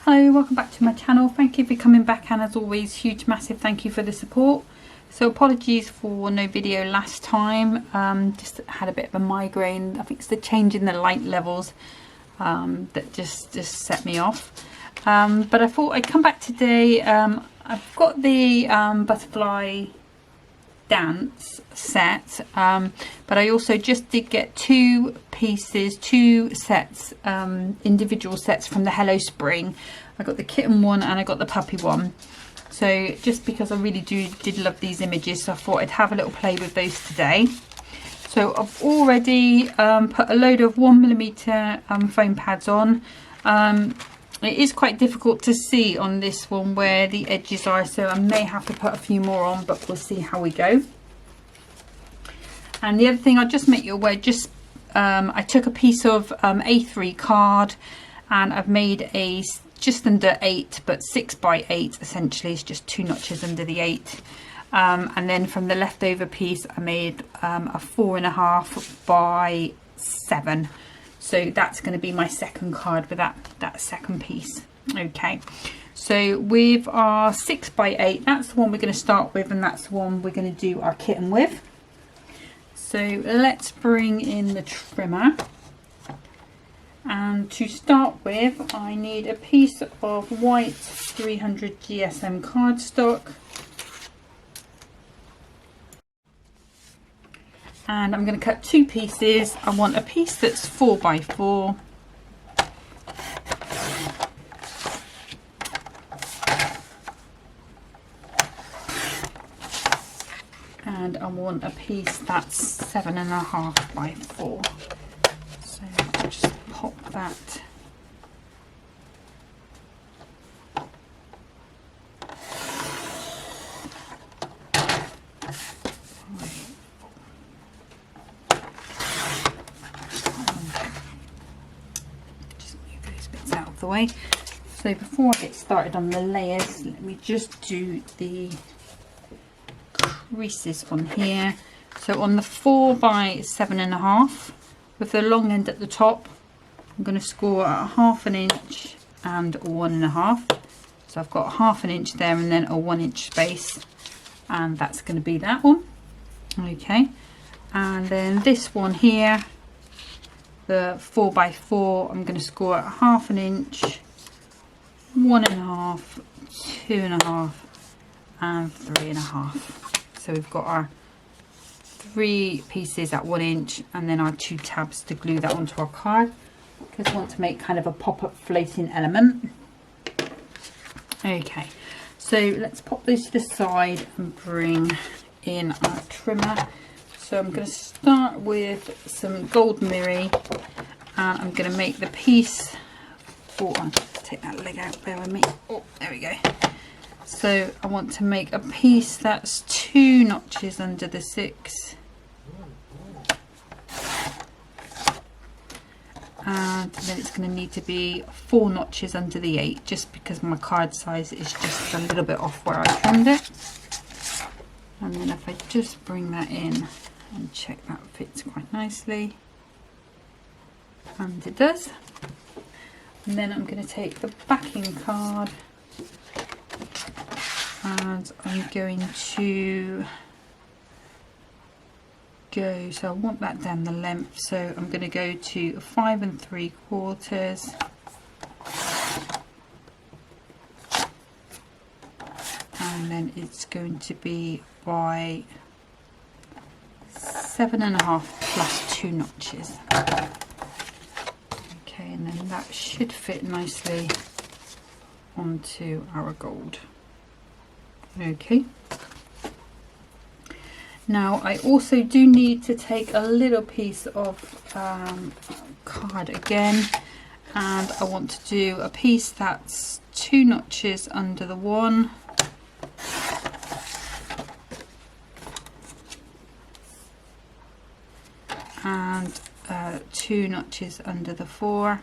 Hello, welcome back to my channel. Thank you for coming back, and as always, huge massive thank you for the support. So apologies for no video last time. Just had a bit of a migraine. I think it's the change in the light levels that just set me off. But I thought I'd come back today. I've got the butterfly dance set, but I also just did get two sets, individual sets from the Hello Spring. I got the kitten one and I got the puppy one. So just because I really did love these images, so I thought I'd have a little play with those today. So I've already put a load of 1mm foam pads on. It is quite difficult to see on this one where the edges are, so I may have to put a few more on, but we'll see how we go. And the other thing, I'll just make you aware, I took a piece of A3 card and I've made a just under 8, but 6 by 8 essentially. It's just 2 notches under the 8. And then from the leftover piece I made a 4.5 by 7. So that's going to be my second card with that second piece. Okay, so with our 6 by 8, that's the one we're going to start with, and that's the one we're going to do our kitten with. So let's bring in the trimmer. And to start with, I need a piece of white 300 GSM cardstock. And I'm going to cut 2 pieces. I want a piece that's 4 by 4. And I want a piece that's 7.5 by 4. So I'll just pop that. Out of the way. So before I get started on the layers, let me just do the creases on here. So on the 4 by 7.5, with the long end at the top, I'm going to score at 1/2 inch and 1.5. So I've got 1/2 inch there and then a 1 inch space, and that's going to be that one. Okay, and then this one here, the 4 by 4, I'm going to score at 1/2 inch, 1.5, 2.5 and 3.5. So we've got our 3 pieces at 1 inch, and then our 2 tabs to glue that onto our card, because I want to make kind of a pop-up floating element. Okay, so let's pop this to the side and bring in our trimmer. So I'm going to start with some gold mirror, and I'm going to make the piece for, I'll just take that leg out, bear with me. Oh, there we go. So I want to make a piece that's 2 notches under the 6. And then it's going to need to be 4 notches under the 8, just because my card size is just a little bit off where I trimmed it. And then if I just bring that in and check that fits quite nicely, and it does. And then I'm going to take the backing card and I'm going to go, so I want that down the length, so I'm going to go to 5 3/4, and then it's going to be by 7.5 plus 2 notches. Okay, and then that should fit nicely onto our gold. Okay, now I also do need to take a little piece of card again, and I want to do a piece that's 2 notches under the 1, and 2 notches under the 4,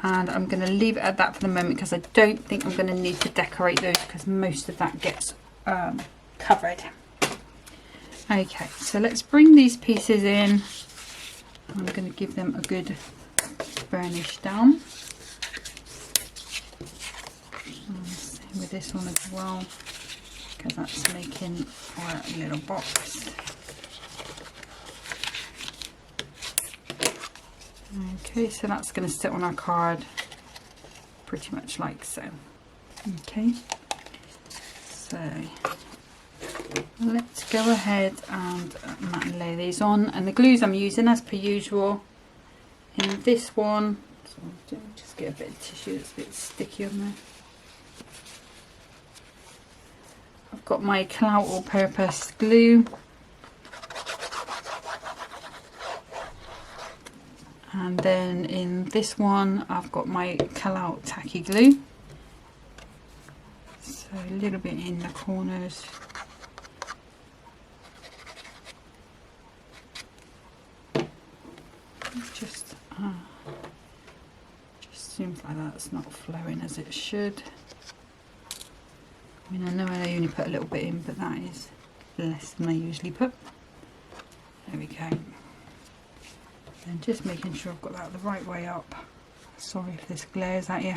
and I'm going to leave it at that for the moment, because I don't think I'm going to need to decorate those, because most of that gets covered. Okay, so let's bring these pieces in. I'm going to give them a good burnish down. And same with this one as well, because that's making our little box. Okay, so that's going to sit on our card pretty much like so. Okay, so let's go ahead and lay these on, and the glues I'm using as per usual in this one, so just get a bit of tissue that's a bit sticky on there. I've got my Clout All Purpose glue, and then in this one I've got my Clout tacky glue, so a little bit in the corners. Just seems like that's not flowing as it should. I mean, I know I only put a little bit in, but that is less than I usually put. There we go. And just making sure I've got that the right way up. Sorry if this glares at you.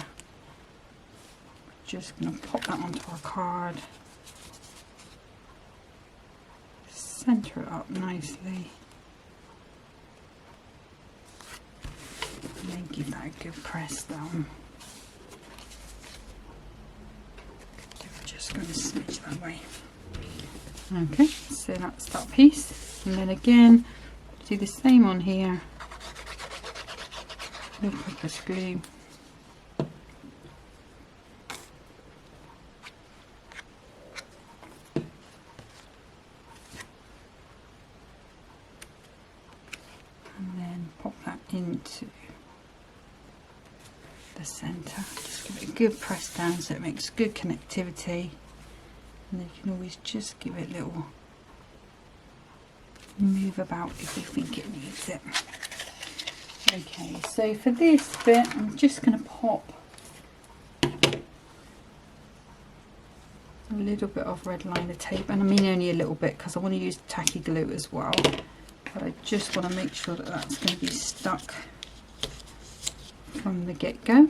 Just going to pop that onto our card. Centre it up nicely. And then give that a good press down. Just going to smidge that way. Okay, so that's that piece. And then again, do the same on here. Little purpose glue. And then pop that into the centre. Just give it a good press down so it makes good connectivity, and then you can always just give it a little move about if you think it needs it. Okay, so for this bit I'm just going to pop a little bit of red liner tape, and I mean only a little bit because I want to use tacky glue as well, but I just want to make sure that that's going to be stuck from the get-go.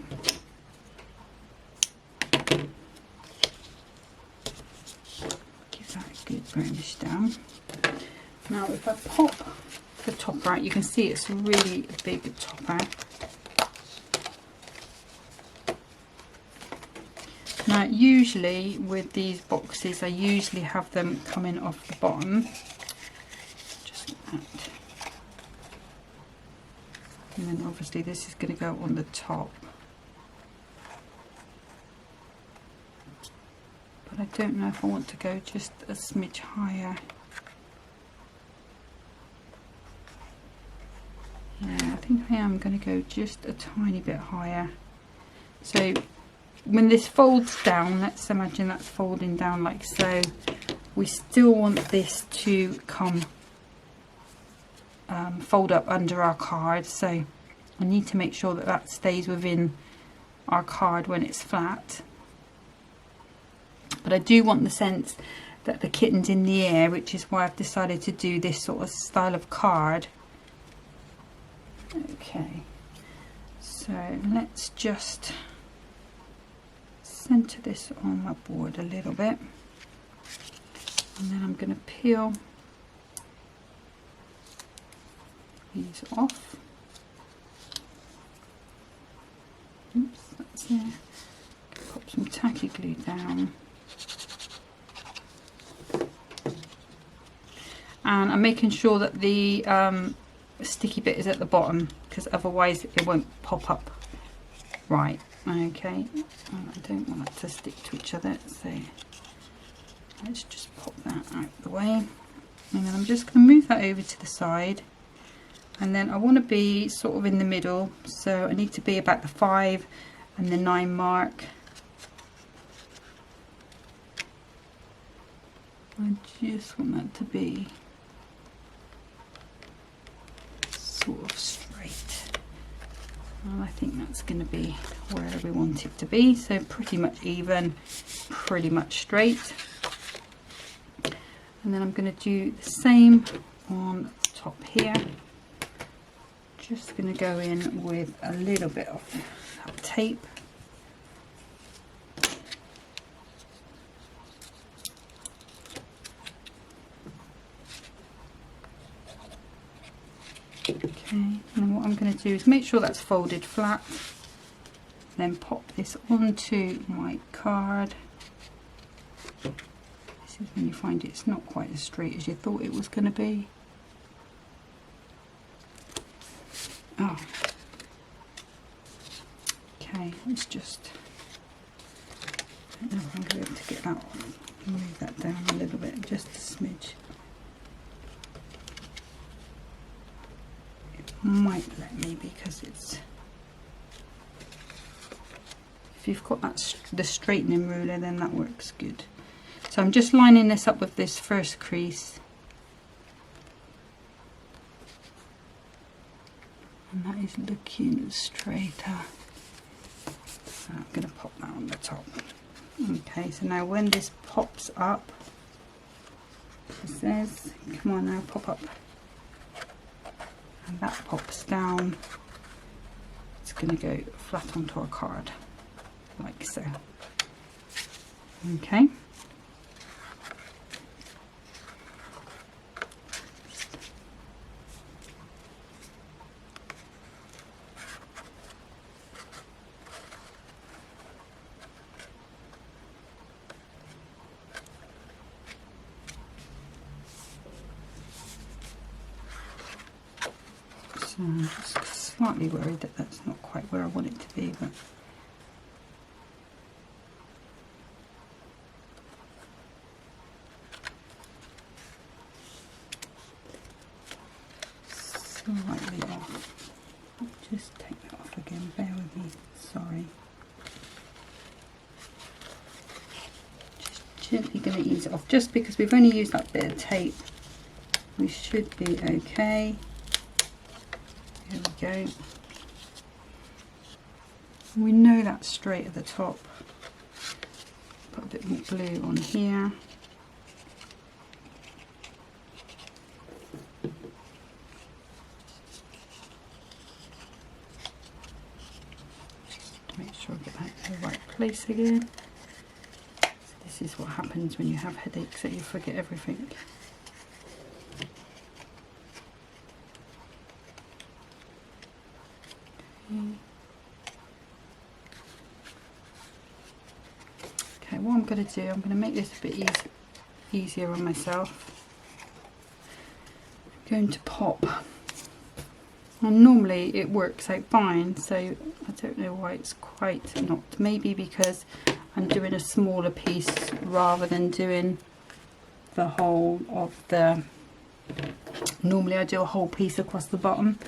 Give that a good burnish down. Now if I pop the topper out, you can see it's really a big topper. Now usually with these boxes I usually have them coming off the bottom, just like that. And then obviously this is going to go on the top, but I don't know if I want to go just a smidge higher. Yeah, I think I am going to go just a tiny bit higher. So when this folds down, let's imagine that's folding down like so, we still want this to come fold up under our card, so I need to make sure that that stays within our card when it's flat. But I do want the sense that the kitten's in the air, which is why I've decided to do this sort of style of card. Okay, so let's just centre this on my board a little bit, and then I'm going to peel these off. Oops, that's there. Pop some tacky glue down, and I'm making sure that the sticky bit is at the bottom, because otherwise it won't pop up right. Okay, and I don't want it to stick to each other, so let's just pop that out of the way, and then I'm just going to move that over to the side, and then I want to be sort of in the middle, so I need to be about the 5 and the 9 mark. I just want that to be sort of straight, and I think that's going to be where we want it to be, so pretty much even, pretty much straight. And then I'm going to do the same on the top here, just going to go in with a little bit of tape. Okay, and what I'm going to do is make sure that's folded flat, then pop this onto my card. This is when you find it's not quite as straight as you thought it was going to be. Oh, okay, let's just, I don't know if I'm going to be able to get that off. Move that down a little bit, just a smidge. Might let me, because it's, if you've got that the straightening ruler, then that works good. So I'm just lining this up with this first crease, and that is looking straighter. So I'm going to pop that on the top. Okay, so now when this pops up, it says, come on now, pop up. And that pops down, it's going to go flat onto our card, like so. Okay. I'm just slightly worried that that's not quite where I want it to be, but slightly off. I'll just take that off again, bear with me, sorry. Just gently going to ease it off, just because we've only used that bit of tape. We should be okay. There we go. We know that's straight at the top. Put a bit more glue on here. Just to make sure I get that in the right place again. So this is what happens when you have headaches, that you forget everything. Okay, what I'm going to do, I'm going to make this a bit easier on myself. I'm going to pop, and normally it works out fine, so I don't know why it's quite not. Maybe because I'm doing a smaller piece rather than doing the whole of the, normally I do a whole piece across the bottom.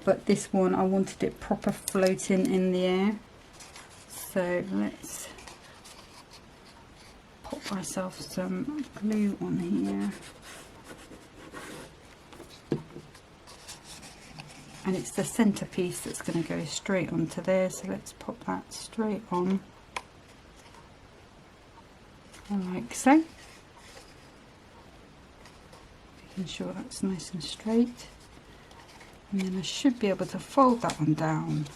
But this one I wanted it proper floating in the air, so let's pop myself some glue on here, and it's the centerpiece that's going to go straight onto there, so let's pop that straight on like so, making sure that's nice and straight. And then I should be able to fold that one down,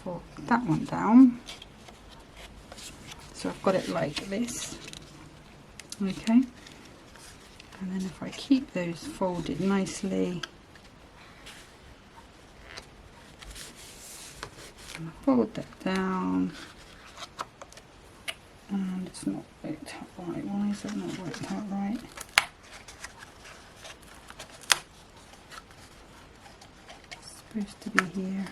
fold that one down, so I've got it like this, okay, and then if I keep those folded nicely, and I fold that down, and it's not worked out right. Why is it not worked out right? Supposed to be here.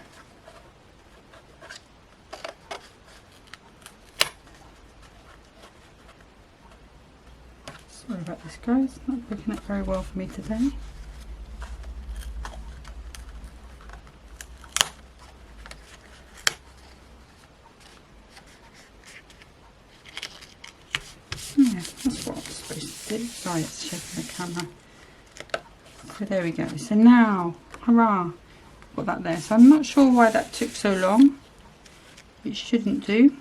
Sorry about this, guys, not working out very well for me today. Yeah, that's what I was supposed to do. Sorry, it's shaking the camera. So there we go. So now, hurrah! Got that there. So I'm not sure why that took so long. It shouldn't do.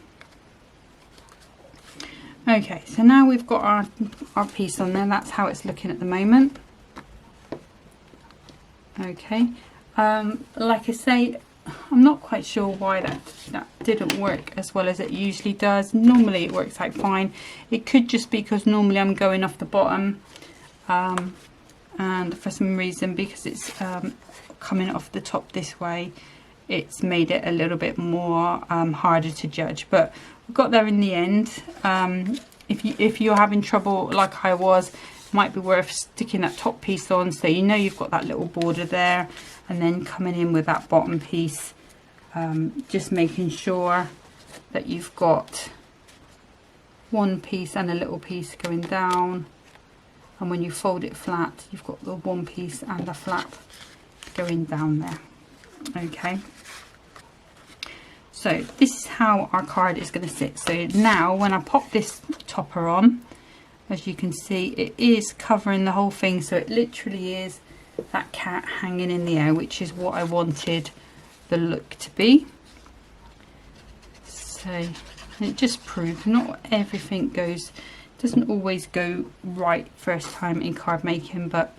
Okay, so now we've got our piece on there. That's how it's looking at the moment. Okay, like I say, I'm not quite sure why that didn't work as well as it usually does. Normally it works out fine. It could just be because normally I'm going off the bottom, and for some reason, because it's coming off the top this way, it's made it a little bit more harder to judge. But we got there in the end. If you're having trouble like I was, it might be worth sticking that top piece on so you know you've got that little border there, and then coming in with that bottom piece, just making sure that you've got one piece and a little piece going down, and when you fold it flat you've got the one piece and the flap going down there. Okay, so this is how our card is going to sit. So now when I pop this topper on, as you can see, it is covering the whole thing, so it literally is that cat hanging in the air, which is what I wanted the look to be. So it just proves not everything doesn't always go right first time in card making, but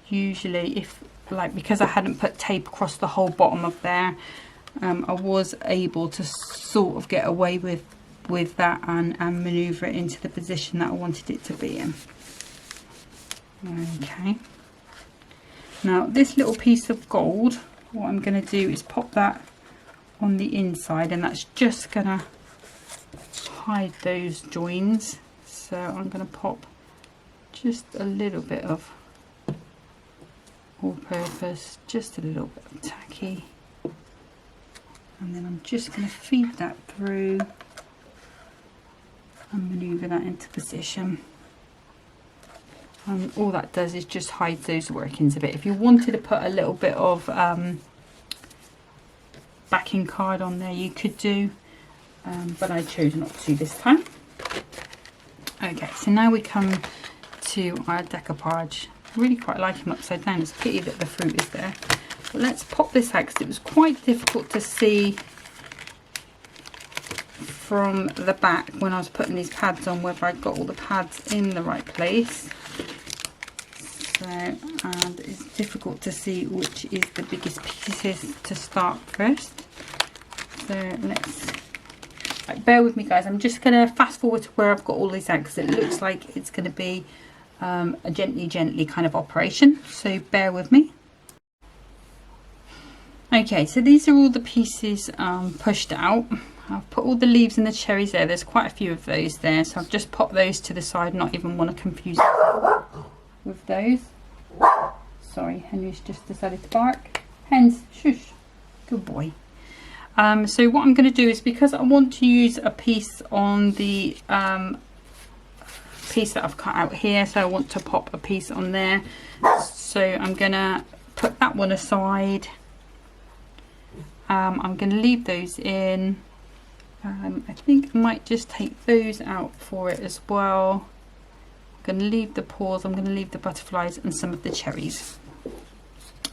usually, because I hadn't put tape across the whole bottom of there, I was able to sort of get away with that and maneuver it into the position that I wanted it to be in. Okay, now this little piece of gold, what I'm going to do is pop that on the inside, and that's just going to hide those joins. So I'm going to pop just a little bit of all-purpose, just a little bit of tacky, and then I'm just going to feed that through and manoeuvre that into position. And all that does is just hide those workings a bit. If you wanted to put a little bit of backing card on there, you could do, but I chose not to this time. Okay, so now we come to our Decolarge. I really quite like him upside down. It's a pity that the fruit is there. But let's pop this out, because it was quite difficult to see from the back when I was putting these pads on whether I got all the pads in the right place. So, and it's difficult to see which is the biggest pieces to start first. So let's, bear with me guys, I'm just going to fast forward to where I've got all these out, because it looks like it's going to be a gently kind of operation, so bear with me. Okay, so these are all the pieces pushed out. I've put all the leaves and the cherries there. There's quite a few of those there, so I've just popped those to the side, not even want to confuse with those. Sorry, Henry's just decided to bark. Hens, shush, good boy. So what I'm going to do is, because I want to use a piece on the piece that I've cut out here, so I want to pop a piece on there, so I'm going to put that one aside. I'm going to leave those in. I think I might just take those out for it as well. I'm going to leave the paws, I'm going to leave the butterflies and some of the cherries.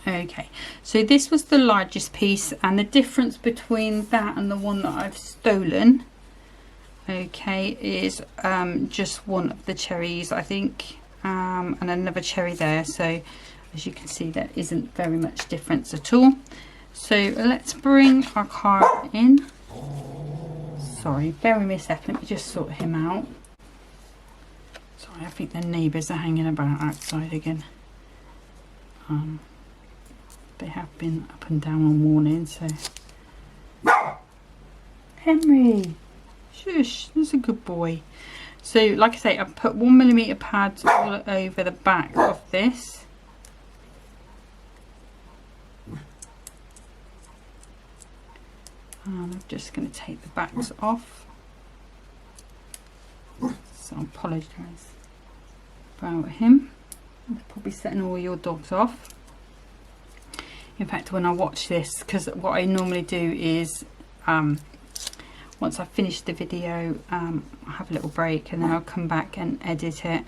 Okay, so this was the largest piece, and the difference between that and the one that I've stolen, okay, is just one of the cherries, I think, and another cherry there. So as you can see, there isn't very much difference at all. So let's bring our card in. Sorry, bear with me a second, let me just sort him out. Sorry, I think the neighbours are hanging about outside again. They have been up and down all morning, so... Henry! Shush, that's a good boy. So, like I say, I've put 1mm pads all over the back of this. And I'm just going to take the backs off. So I apologise about him. I'm probably setting all your dogs off. In fact, when I watch this, because what I normally do is once I've finished the video, I have a little break, and then I'll come back and edit it,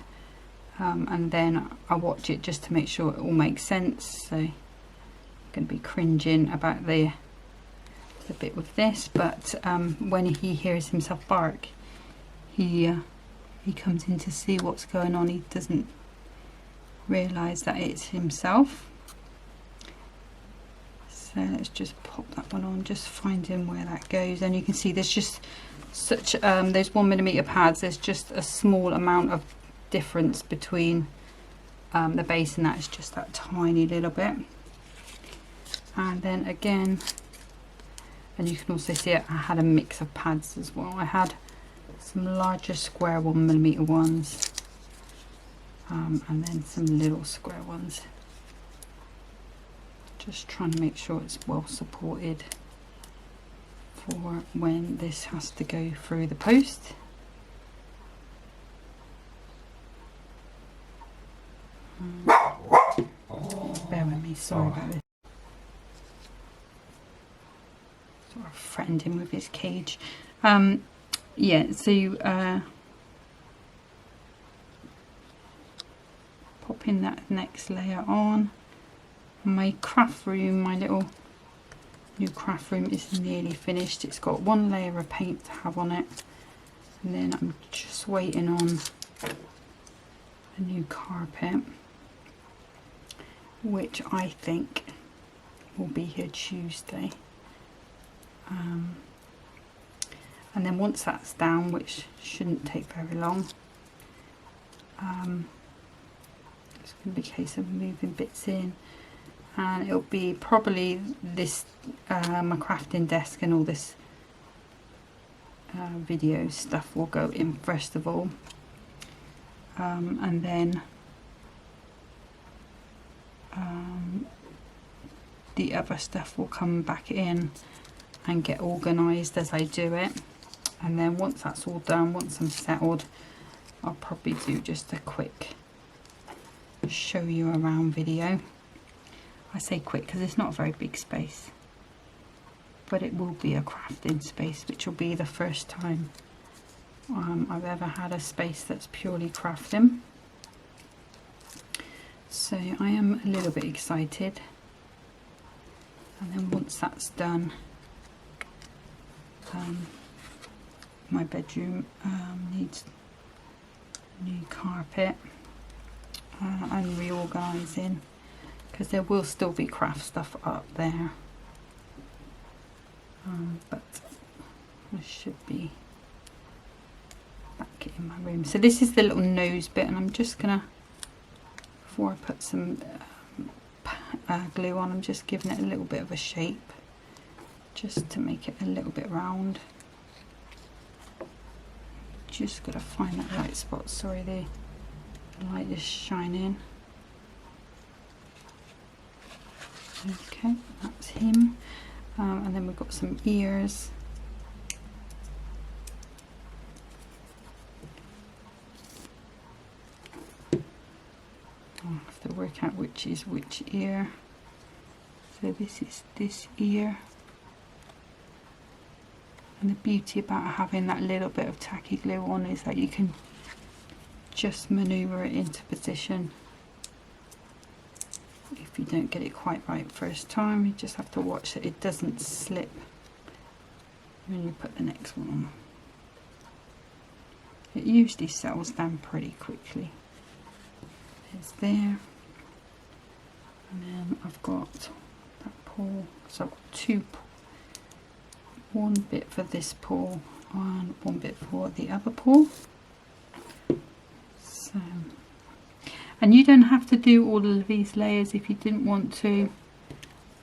and then I watch it just to make sure it all makes sense. So I'm going to be cringing about the bit with this, but when he hears himself bark, he comes in to see what's going on. He doesn't realise that it's himself. So let's just pop that one on, just finding where that goes. And you can see there's just such those 1mm pads, there's just a small amount of difference between the base and that. Is just that tiny little bit. And then again, and you can also see it, I had a mix of pads as well. I had some larger square 1mm ones, and then some little square ones. Just trying to make sure it's well supported for when this has to go through the post. Bear with me, sorry about this. Sort of threatened him with his cage. Yeah, so popping that next layer on. My craft room, my little new craft room is nearly finished. It's got one layer of paint to have on it, and then I'm just waiting on a new carpet, which I think will be here Tuesday. And then once that's down, which shouldn't take very long, it's going to be a case of moving bits in, and it'll be probably this my crafting desk and all this video stuff will go in first of all, and then the other stuff will come back in and get organised as I do it. And then once that's all done, once I'm settled, I'll probably do just a quick show you around video. I say quick because it's not a very big space, but it will be a crafting space, which will be the first time I've ever had a space that's purely crafting. So I am a little bit excited. And then once that's done, my bedroom needs new carpet and reorganising, because there will still be craft stuff up there, but I should be back in my room. So this is the little nose bit, and I'm just gonna, before I put some glue on, I'm just giving it a little bit of a shape just to make it a little bit round. Just gotta find that right spot. Sorry, the light is shining. Okay, that's him. And then we've got some ears. I'll have to work out which is which ear. So this is this ear. And the beauty about having that little bit of tacky glue on is that you can just manoeuvre it into position. If you don't get it quite right first time, you just have to watch that it doesn't slip when you put the next one on. It usually settles down pretty quickly. It's there. And then I've got that paw. So I've got two paws. One bit for this paw and one bit for the other paw. So, and you don't have to do all of these layers if you didn't want to.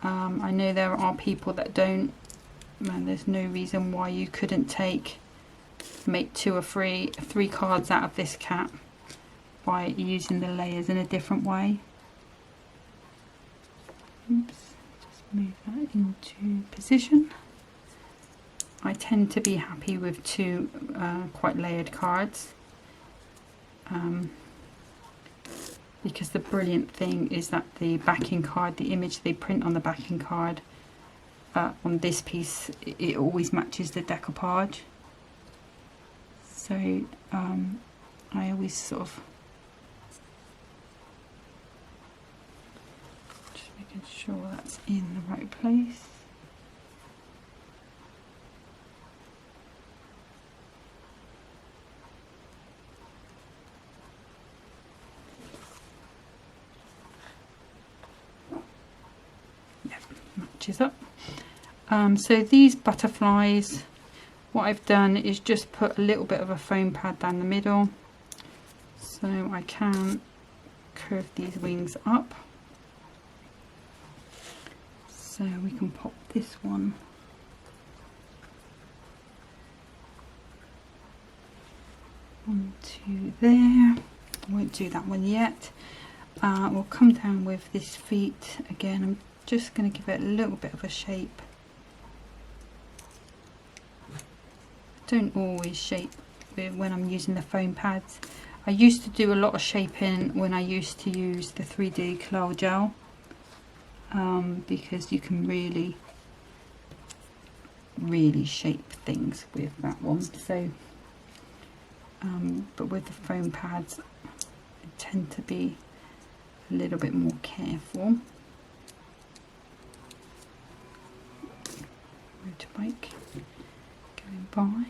I know there are people that don't, and there's no reason why you couldn't make 2 or 3 cards out of this cat by using the layers in a different way. Oops, just move that into position. I tend to be happy with 2 quite layered cards, because the brilliant thing is that the backing card, the image they print on the backing card on this piece, it always matches the decoupage. So I always sort of just making sure that's in the right place. matches up. So these butterflies, what I've done is just put a little bit of a foam pad down the middle, so I can curve these wings up. So we can pop this one onto there. I won't do that one yet. We'll come down with this feet again. I'm just going to give it a little bit of a shape. Don't always shape when I'm using the foam pads. I used to do a lot of shaping when I used to use the 3D Decolarge gel, because you can really shape things with that one. So but with the foam pads I tend to be a little bit more careful. Motorbike going by.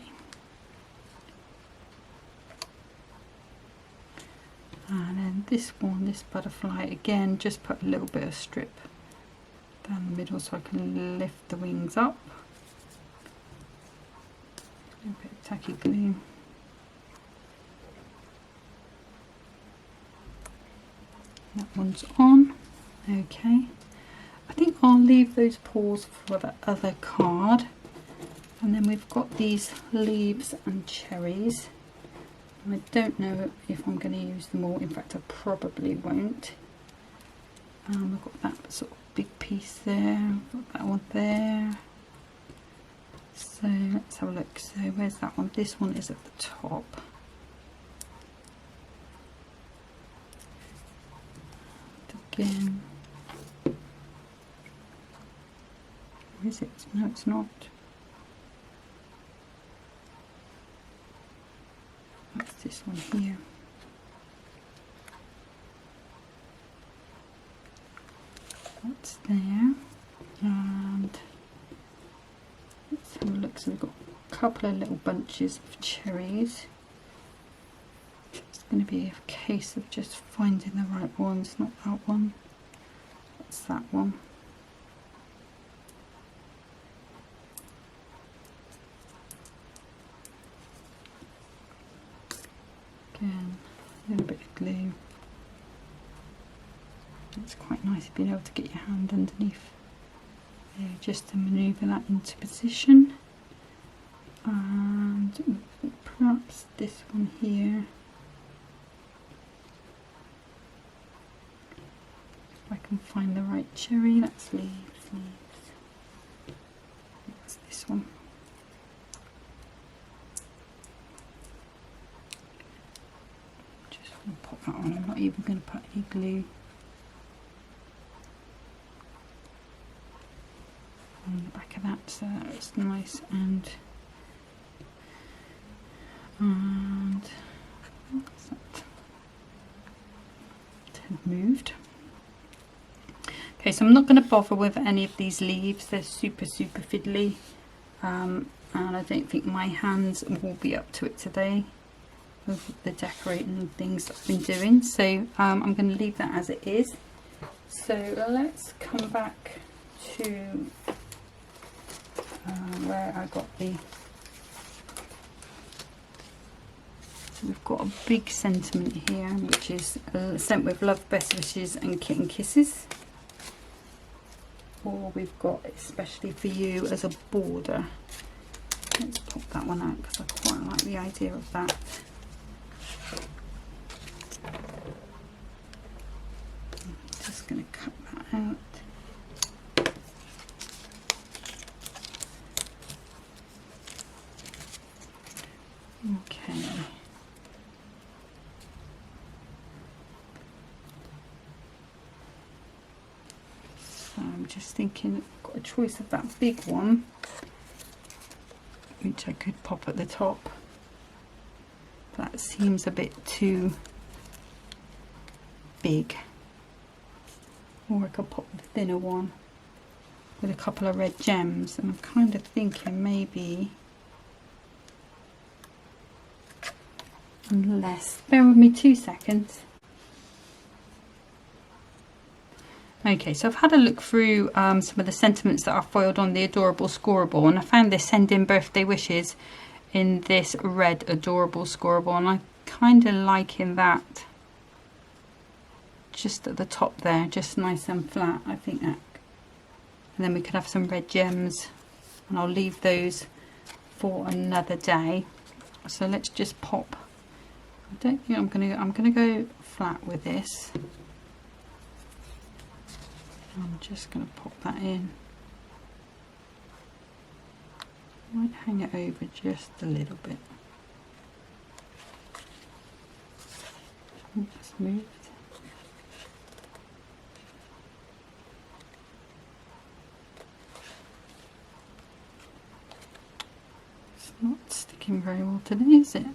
And then this one, this butterfly, again just put a little bit of strip down the middle so I can lift the wings up. A bit of tacky glue. That one's on. Okay, I think I'll leave those paws for the other card. And then we've got these leaves and cherries. I don't know if I'm going to use them all. In fact, I probably won't. We've got that sort of big piece there. Got that one there. So let's have a look. So where's that one? This one is at the top. Again. Where is it? No, it's not. That's this one here. That's there. And let's have a look. So we've got a couple of little bunches of cherries. It's going to be a case of just finding the right ones, not that one. That's that one. Again, a little bit of glue. It's quite nice being able to get your hand underneath there just to manoeuvre that into position. And perhaps this one here. If I can find the right cherry, that's leaves. That's this one. Just want to pop that on. I'm not even going to put any glue on the back of that, so it's nice and what's that? It had moved. Okay, so I'm not going to bother with any of these leaves. They're super fiddly, and I don't think my hands will be up to it today with the decorating and things that I've been doing. So I'm going to leave that as it is. So let's come back to where I got the. So we've got a big sentiment here, which is sent with love, best wishes and kitten kisses. Or we've got especially for you as a border. Let's pop that one out because I quite like the idea of that. I'm just going to cut that out. Okay. So I'm just thinking I've got a choice of that big one, which I could pop at the top. That seems a bit too big. Or I could pop the thinner one with a couple of red gems. And I'm kind of thinking maybe, unless, bear with me 2 seconds. Okay, so I've had a look through some of the sentiments that are foiled on the Adorable Scoreable, and I found this Send in Birthday Wishes in this red Adorable Scoreable, and I kind of liking that just at the top there, just nice and flat. I think that, and then we could have some red gems, and I'll leave those for another day. So let's just pop. I don't think I'm gonna go flat with this. I'm just going to pop that in. Might hang it over just a little bit. Just moved. It's not sticking very well today, is it?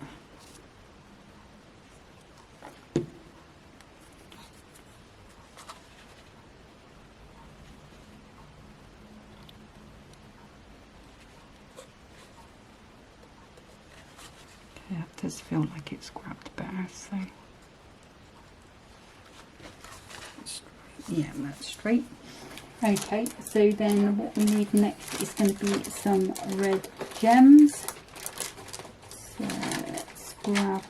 It does feel like it's grabbed better, so yeah, that's straight. Okay, so then what we need next is going to be some red gems. So let's grab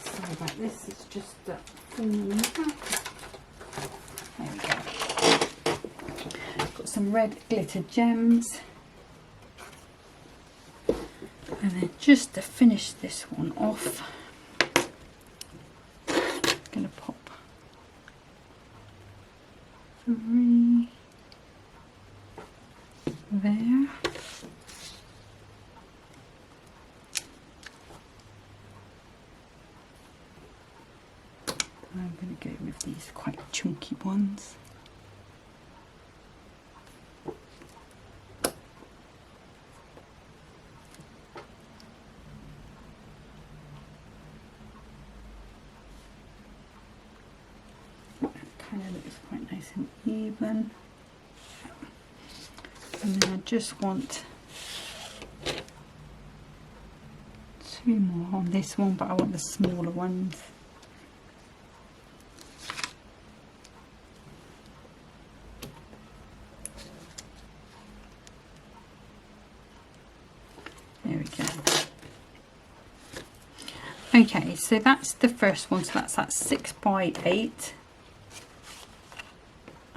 sorry about this, it's just falling back. There we go. Some red glitter gems, and then just to finish this one off, I'm going to pop 3 there. I'm going to go with these quite chunky ones. Kind of looks quite nice and even, and then I just want 2 more on this one, but I want the smaller ones. There we go. Okay, so that's the first one, so that's that 6 by 8.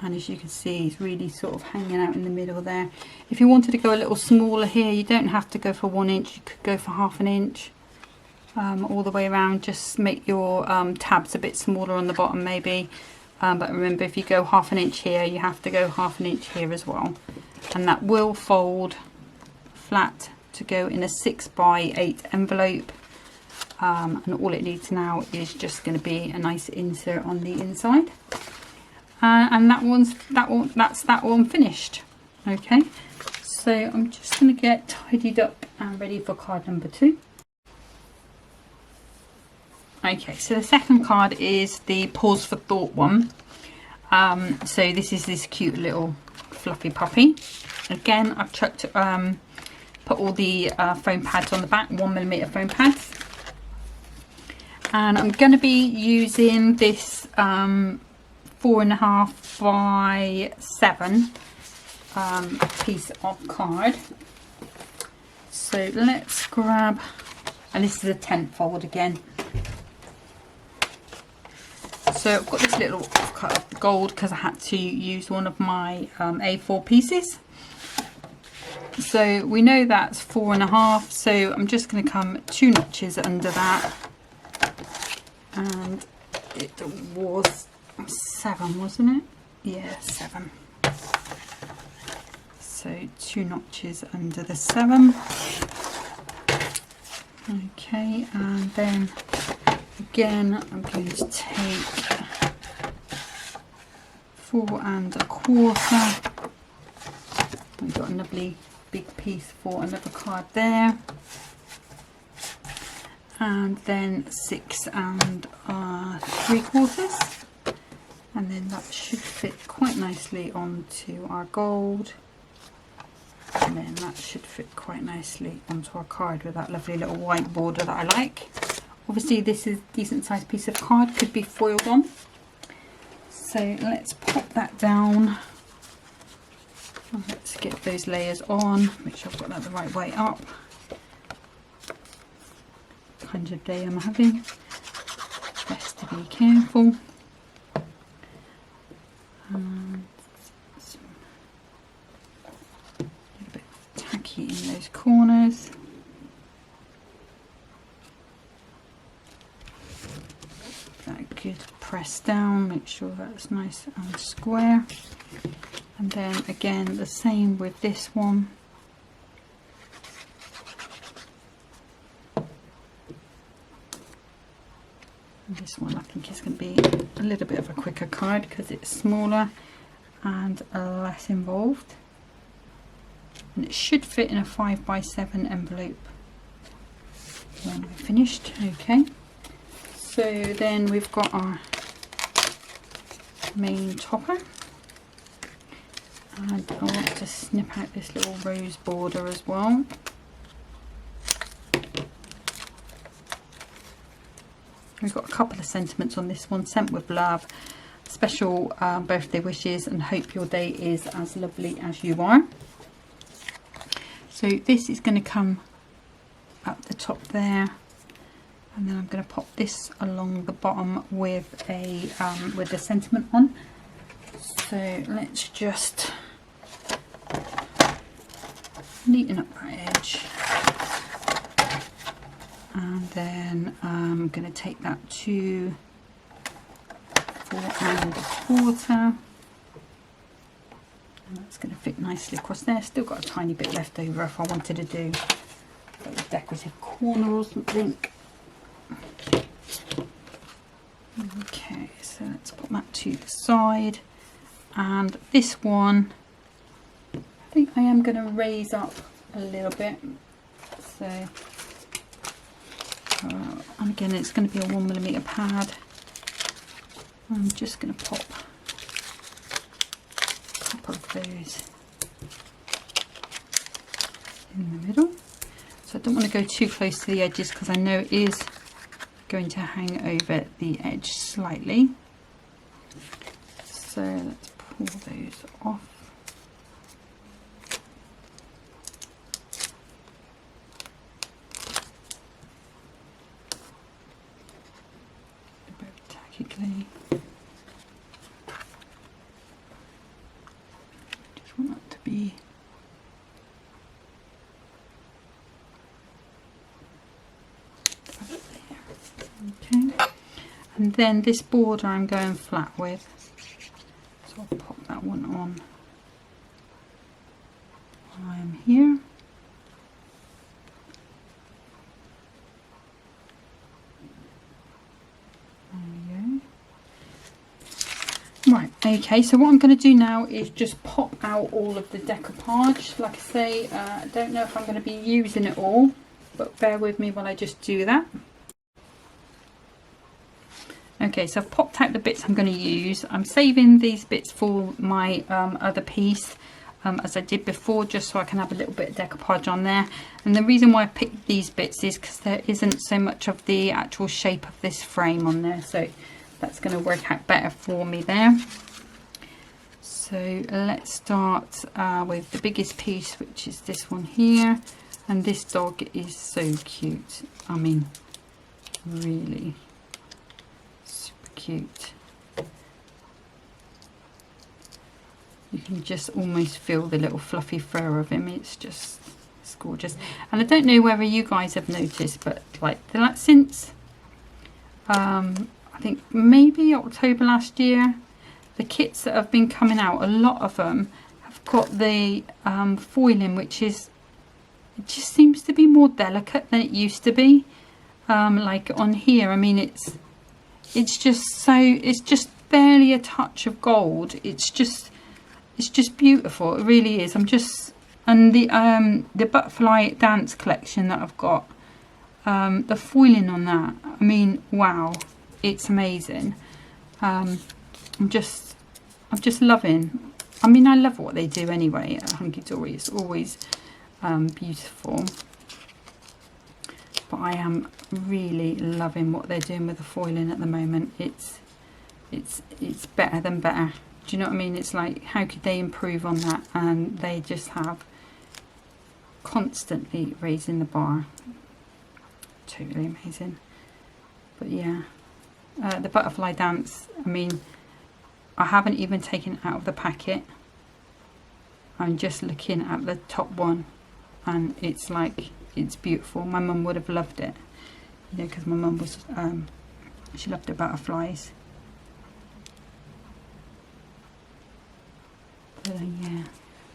And as you can see, it's really sort of hanging out in the middle there. If you wanted to go a little smaller here, you don't have to go for 1 inch. You could go for ½ an inch all the way around. Just make your tabs a bit smaller on the bottom maybe. But remember, if you go ½ an inch here, you have to go ½ an inch here as well. And that will fold flat to go in a 6 by 8 envelope. And all it needs now is just going to be a nice insert on the inside. And that's that one finished. Okay, so I'm just going to get tidied up and ready for card number 2. Okay, so the second card is the Pause for Thought one. So this is this cute little fluffy puppy. Again, I've chucked put all the foam pads on the back, 1mm foam pads, and I'm going to be using this 4.5 by 7 piece of card. So let's grab, and this is a 10 fold again. So I've got this little cut of gold because I had to use one of my A4 pieces. So we know that's 4.5, so I'm just going to come 2 notches under that, and it was 7, wasn't it? Yeah, 7. So 2 notches under the 7. Okay, and then again I'm going to take 4 1/4. We've got a lovely big piece for another card there, and then 6 3/4. And then that should fit quite nicely onto our gold, and then that should fit quite nicely onto our card with that lovely little white border that I like. Obviously this is a decent sized piece of card, could be foiled on. So let's pop that down. Let's get those layers on, make sure I've got that the right way up. Kind of day I'm having. Best to be careful. And a little bit tacky in those corners. That good press down, make sure that's nice and square. And then again the same with this one. And this one I think is going to be a little bit of a quicker card because it's smaller and less involved. And it should fit in a 5x7 envelope when we're finished. Okay, so then we've got our main topper. And I want to snip out this little rose border as well. We've got a couple of sentiments on this one. Sent with love, special birthday wishes, and hope your day is as lovely as you are. So this is going to come up the top there, and then I'm going to pop this along the bottom with a with the sentiment on. So let's just neaten up that edge, and then I'm going to take that to 4 1/4, and that's going to fit nicely across there. Still got a tiny bit left over if I wanted to do a decorative corner or something. Okay, so let's put that to the side. And this one, I think I am going to raise up a little bit. So, and again, it's going to be a 1mm pad. I'm just going to pop a couple of those in the middle. So I don't want to go too close to the edges because I know it is going to hang over the edge slightly. So let's pull those off. A bit of tacky glue. Just want that to be okay. And then this border I'm going flat with. So I'll pop that one on while I'm here. There we go. Right, okay, so what I'm going to do now is just pop out all of the decoupage. Like I say, I don't know if I'm going to be using it all, but bear with me while I just do that. Okay, so I've popped out the bits I'm going to use. I'm saving these bits for my other piece, as I did before, just so I can have a little bit of decoupage on there. And the reason why I picked these bits is because there isn't so much of the actual shape of this frame on there, so that's going to work out better for me there. So let's start with the biggest piece, which is this one here. And this dog is so cute. I mean, really cute. You can just almost feel the little fluffy fur of him. It's gorgeous. And I don't know whether you guys have noticed, but like since I think maybe October last year, the kits that have been coming out, a lot of them have got the foiling, which is, it just seems to be more delicate than it used to be. Like on here, I mean, it's just barely a touch of gold. It's just beautiful. It really is. And the butterfly dance collection that I've got, the foiling on that, I mean, wow, it's amazing. I'm just loving. I mean, I love what they do anyway at Hunkydory. It's always beautiful. but I am really loving what they're doing with the foiling at the moment. It's better than better. Do you know what I mean? It's like, how could they improve on that? And they just have constantly raising the bar. Totally amazing. But yeah, the butterfly dance, I mean, I haven't even taken it out of the packet. I'm just looking at the top one, and it's like, it's beautiful. My mum would have loved it, you know, because my mum was she loved the butterflies. But yeah,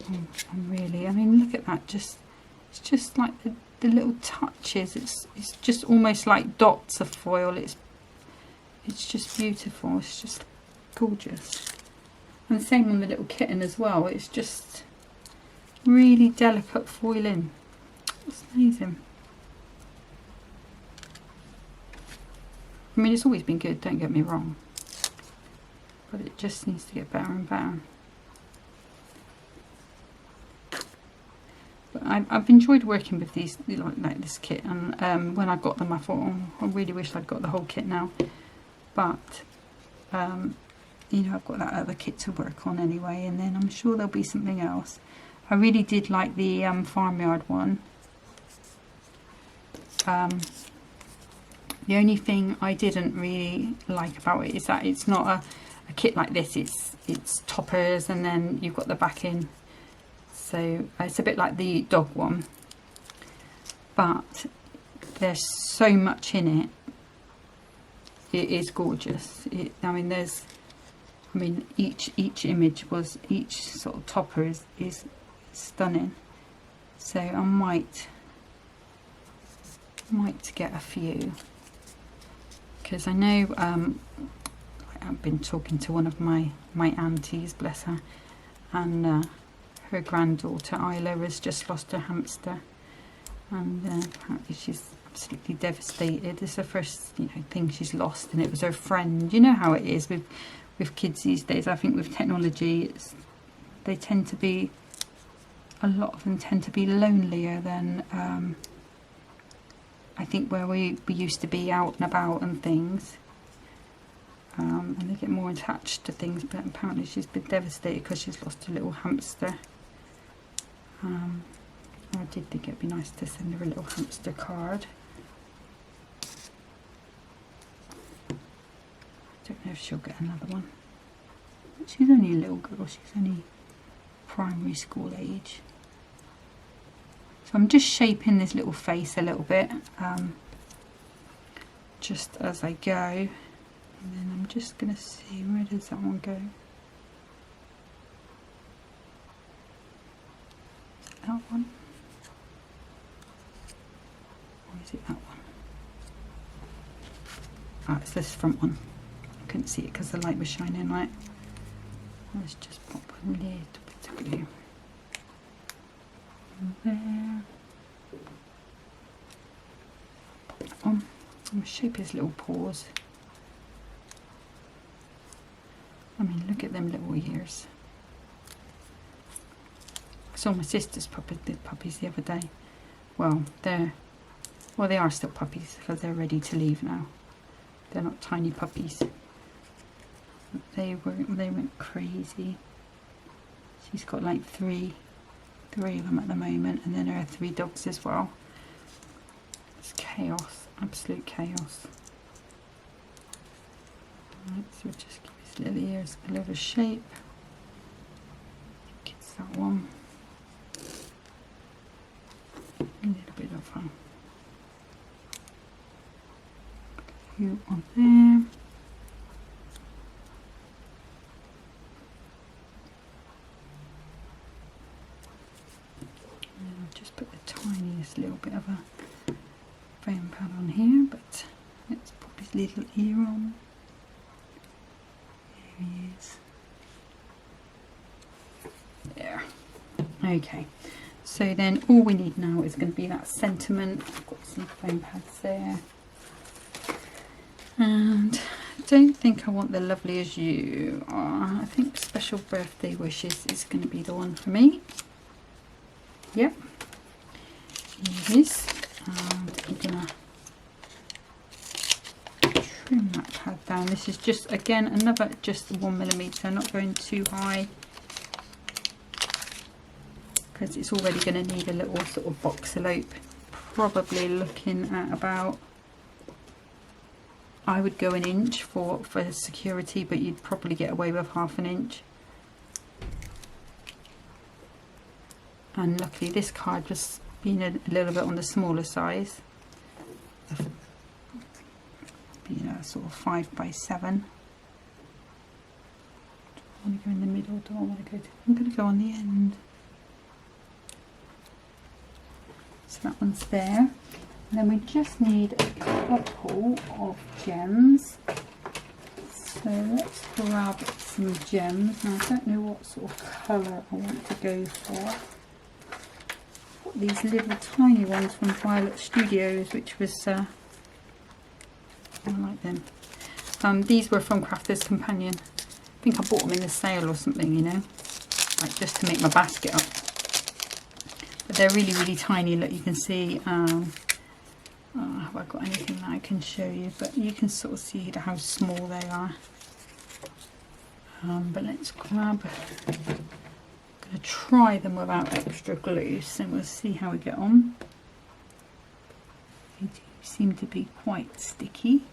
I'm really, I mean, look at that, just, it's just like the little touches, it's just almost like dots of foil. It's just beautiful, it's just gorgeous. And the same on the little kitten as well. It's just really delicate foiling. It's amazing. I mean, it's always been good, don't get me wrong, but it just needs to get better and better. But I've enjoyed working with these, like this kit, and when I got them I thought, oh, I really wish I'd got the whole kit now, but you know, I've got that other kit to work on anyway, and then I'm sure there'll be something else. I really did like the farmyard one. The only thing I didn't really like about it is that it's not a kit like this. It's toppers, and then you've got the backing. So it's a bit like the dog one, but there's so much in it. It is gorgeous. I mean, each image was, each sort of topper is stunning. So I might get a few, because I know I've been talking to one of my aunties, bless her, and her granddaughter Isla has just lost her hamster, and apparently she's absolutely devastated. It's the first, you know, thing she's lost, and it was her friend. You know how it is with kids these days. I think with technology, they tend to be, a lot of them tend to be lonelier than I think where we used to be out and about and things, and they get more attached to things. But apparently she's been devastated because she's lost her little hamster. I did think it'd be nice to send her a little hamster card. I don't know if she'll get another one. She's only a little girl, she's only primary school age. So I'm just shaping this little face a little bit, just as I go, and then I'm just going to see, where does that one go? Is it that one? Or is it that one? Ah, it's this front one. I couldn't see it because the light was shining right. Let's just pop a little bit of glue there. Pop that on. I'm going to shape his little paws. I mean, look at them little ears. I saw my sister's puppies the other day. Well, they are still puppies because they're ready to leave now. They're not tiny puppies. They went crazy. She's got like three of them at the moment, and then there are 3 dogs as well. It's chaos, absolute chaos. Right, so we'll just give his little ears a little shape. I think it's that one. A little bit of glue on there. Just put the tiniest little bit of a foam pad on here, but let's pop his little ear on. There he is. There. Okay, so then all we need now is going to be that sentiment. I've got some foam pads there. And I don't think I want the lovely as you are. I think special birthday wishes is going to be the one for me. Yep. Here it is. And I'm going to bring that pad down. This is just, again, another just 1mm, not going too high, because it's already going to need a little sort of box elope. Probably looking at about, I would go 1 inch for security, but you'd probably get away with 1/2 inch. And luckily this card just being a little bit on the smaller size, being a sort of 5x7. Do I want to go in the middle? Do I want to go I'm going to go on the end. So that one's there. And then we just need a couple of gems. So let's grab some gems. Now I don't know what sort of colour I want to go for. Got these little tiny ones from Violet Studios, which was I like them. These were from Crafter's Companion. I think I bought them in the sale or something, you know, like just to make my basket up. But they're really, really tiny. Look, you can see. Have I got anything that I can show you? But you can sort of see how small they are. But let's grab. I'm going to try them without extra glue, so we'll see how we get on. They do seem to be quite sticky.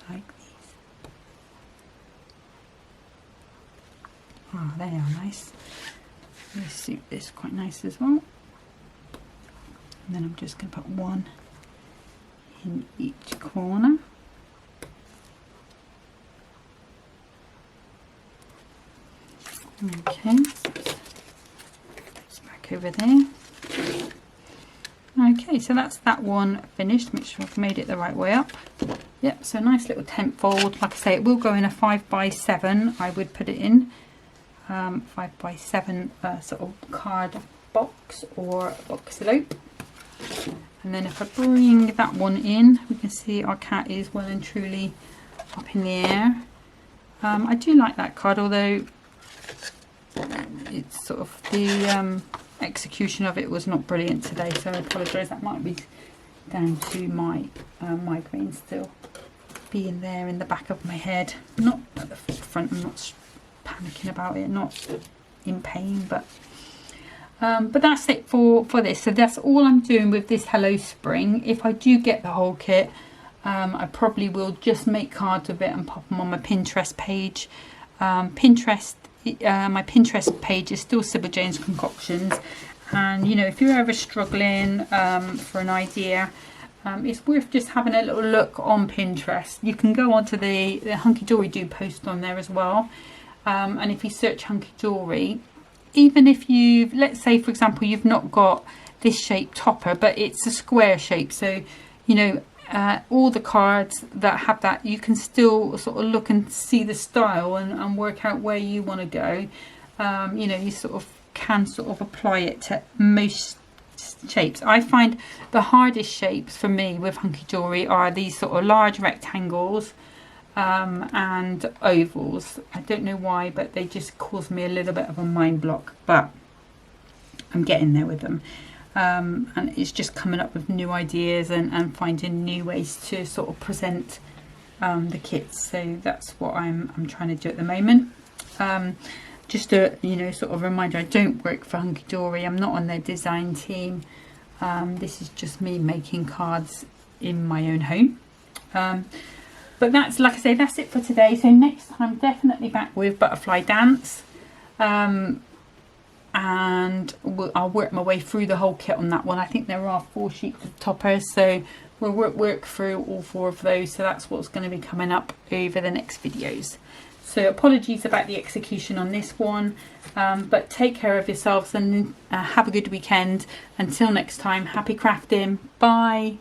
I like these. Oh, they are nice. They suit this quite nice as well. And then I'm just going to put one in each corner. Okay, it's back over there. Okay, so that's that one finished. Make sure I've made it the right way up. Yep, so nice little tent fold. Like I say, it will go in a 5x7. I would put it in 5x7 sort of card box or box elope. And then if I bring that one in, we can see our cat is well and truly up in the air. I do like that card, although it's sort of the execution of it was not brilliant today, so I apologise. That might be down to my migraine still being there in the back of my head, not at the forefront. I'm not panicking about it, not in pain, but that's it for this. So that's all I'm doing with this Hello Spring. If I do get the whole kit, I probably will just make cards of it and pop them on my Pinterest page. My Pinterest page is still Sybil Jane's Concoctions, and you know, if you're ever struggling for an idea, it's worth just having a little look on Pinterest. You can go onto the Hunkydory do post on there as well, and if you search Hunkydory, even if you've, let's say for example, you've not got this shape topper, but it's a square shape, so you know, all the cards that have that, you can still sort of look and see the style and work out where you want to go. You know, you sort of can sort of apply it to most shapes. I find the hardest shapes for me with Hunkydory are these sort of large rectangles and ovals. I don't know why, but they just cause me a little bit of a mind block, but I'm getting there with them. And it's just coming up with new ideas and finding new ways to sort of present the kits. So that's what I'm trying to do at the moment. Just a, you know, sort of reminder, I don't work for Hunkydory. I'm not on their design team. This is just me making cards in my own home. But that's, like I say, that's it for today. So next time, definitely back with Butterfly Dance. And I'll work my way through the whole kit on that one. I think there are 4 sheets of toppers, so we'll work through all 4 of those. So that's what's going to be coming up over the next videos. So apologies about the execution on this one, but take care of yourselves and have a good weekend. Until next time, happy crafting. Bye.